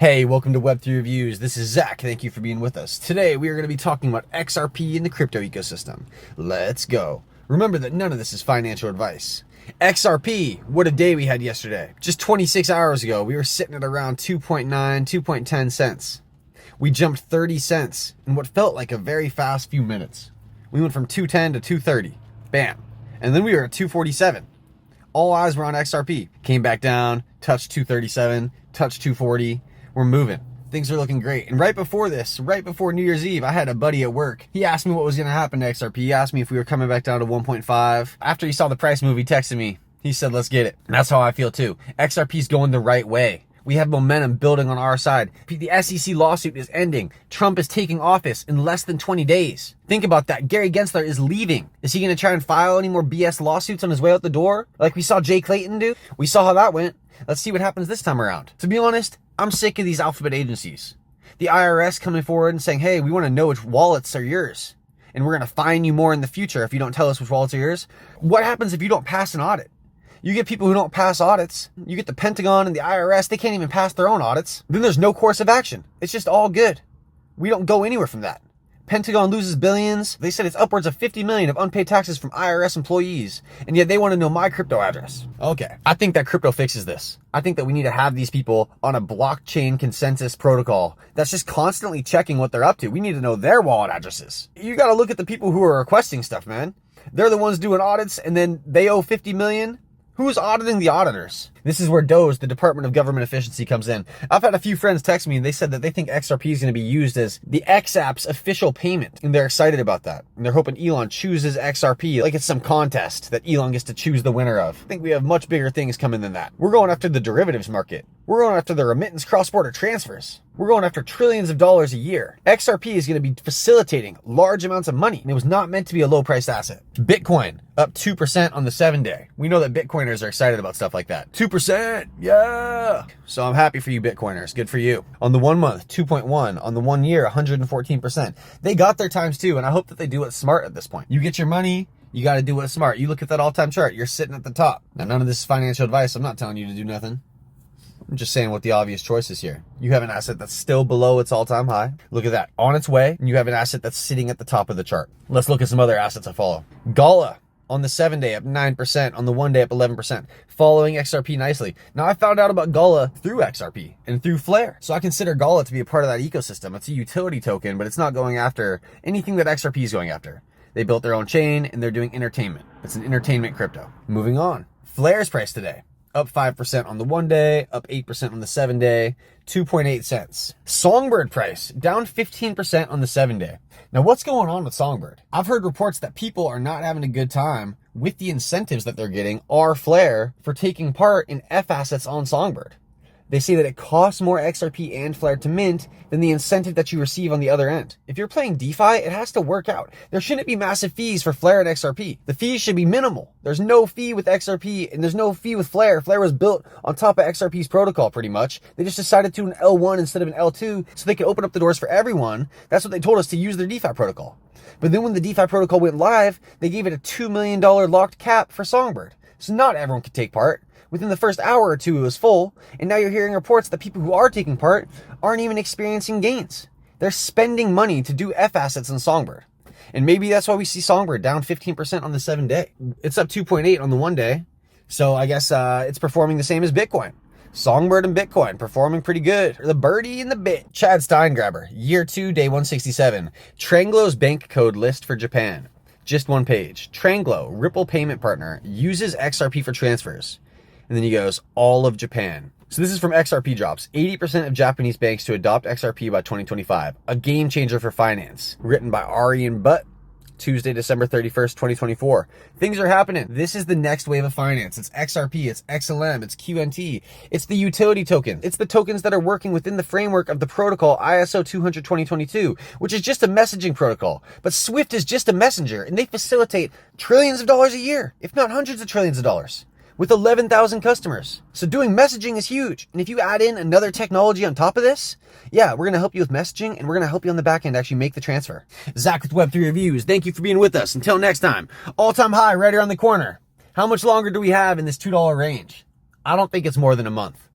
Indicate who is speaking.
Speaker 1: Hey, welcome to Web3 Reviews. This is Zach. Thank you for being with us. Today, we are going to be talking about XRP in the crypto ecosystem. Let's go. Remember that none of this is financial advice. XRP, what a day we had yesterday. Just 26 hours ago, we were sitting at around 2.9, 2.10 cents. We jumped 30 cents in what felt like a very fast few minutes. We went from 210 to 230. Bam. And then we were at 247. All eyes were on XRP. Came back down, touched 237, touched 240. We're moving. Things are looking great. And right before New Year's Eve, I had a buddy at work. He asked me what was going to happen to XRP. He asked me if we were coming back down to 1.5. After he saw the price move, he texted me. He said, let's get it. And that's how I feel too. XRP's going the right way. We have momentum building on our side. The SEC lawsuit is ending. Trump is taking office in less than 20 days. Think about that. Gary Gensler is leaving. Is he going to try and file any more BS lawsuits on his way out the door? Like we saw Jay Clayton do? We saw how that went. Let's see what happens this time around. To be honest, I'm sick of these alphabet agencies. The IRS coming forward and saying, hey, we want to know which wallets are yours. And we're going to fine you more in the future if you don't tell us which wallets are yours. What happens if you don't pass an audit? You get people who don't pass audits. You get the Pentagon and the IRS. They can't even pass their own audits. Then there's no course of action. It's just all good. We don't go anywhere from that. Pentagon loses billions. They said it's upwards of 50 million of unpaid taxes from IRS employees. And yet they want to know my crypto address. Okay. I think that crypto fixes this. I think that we need to have these people on a blockchain consensus protocol that's just constantly checking what they're up to. We need to know their wallet addresses. You got to look at the people who are requesting stuff, man. They're the ones doing audits and then they owe 50 million. Who's auditing the auditors? This is where DOGE, the Department of Government Efficiency, comes in. I've had a few friends text me and they said that they think XRP is going to be used as the XApp's official payment. And they're excited about that. And they're hoping Elon chooses XRP like it's some contest that Elon gets to choose the winner of. I think we have much bigger things coming than that. We're going after the derivatives market. We're going after the remittance cross-border transfers. We're going after trillions of dollars a year. XRP is going to be facilitating large amounts of money. And it was not meant to be a low-priced asset. Bitcoin up 2% on the 7-day. We know that Bitcoiners are excited about stuff like that. 2%, yeah! So I'm happy for you Bitcoiners. Good for you. On the 1 month, 2.1. On the 1 year, 114%. They got their times too, and I hope that they do it smart at this point. You get your money, you got to do what's smart. You look at that all-time chart, you're sitting at the top. Now, none of this is financial advice. I'm not telling you to do nothing. I'm just saying what the obvious choice is here. You have an asset that's still below its all-time high. Look at that. On its way, and you have an asset that's sitting at the top of the chart. Let's look at some other assets I follow. Gala. On the 7-day, up 9%. On the 1-day, up 11%. Following XRP nicely. Now, I found out about Gala through XRP and through Flare. So I consider Gala to be a part of that ecosystem. It's a utility token, but it's not going after anything that XRP is going after. They built their own chain, and they're doing entertainment. It's an entertainment crypto. Moving on. Flare's price today. Up 5% on the 1-day, up 8% on the 7-day, 2.8 cents. Songbird price, down 15% on the 7-day. Now, what's going on with Songbird? I've heard reports that people are not having a good time with the incentives that they're getting or Flare for taking part in F assets on Songbird. They say that it costs more XRP and Flare to mint than the incentive that you receive on the other end. If you're playing DeFi, it has to work out. There shouldn't be massive fees for Flare and XRP. The fees should be minimal. There's no fee with XRP and there's no fee with Flare. Flare was built on top of XRP's protocol pretty much. They just decided to an L1 instead of an L2 so they could open up the doors for everyone. That's what they told us, to use their DeFi protocol. But then when the DeFi protocol went live, they gave it a $2 million locked cap for Songbird. So not everyone could take part. Within the first hour or two, it was full, and now you're hearing reports that people who are taking part aren't even experiencing gains. They're spending money to do F assets in Songbird. And maybe that's why we see Songbird down 15% on the 7-day. It's up 2.8 on the 1-day, so I guess it's performing the same as Bitcoin. Songbird and Bitcoin performing pretty good. The birdie and the bit. Chad Steingraber, year 2, day 167. Tranglo's bank code list for Japan. Just one page. Tranglo, Ripple payment partner, uses XRP for transfers. And then he goes, all of Japan. So this is from XRP Drops. 80% of Japanese banks to adopt XRP by 2025. A game changer for finance. Written by Arian Butt. Tuesday, December 31st, 2024. Things are happening. This is the next wave of finance. It's XRP, it's XLM, it's QNT. It's the utility token. It's the tokens that are working within the framework of the protocol ISO 200-2022, which is just a messaging protocol. But Swift is just a messenger, and they facilitate trillions of dollars a year, if not hundreds of trillions of dollars, with 11,000 customers. So doing messaging is huge. And if you add in another technology on top of this, yeah, we're going to help you with messaging and we're going to help you on the back end actually make the transfer. Zach with Web3 Reviews. Thank you for being with us. Until next time, all-time high right around the corner. How much longer do we have in this $2 range? I don't think it's more than a month.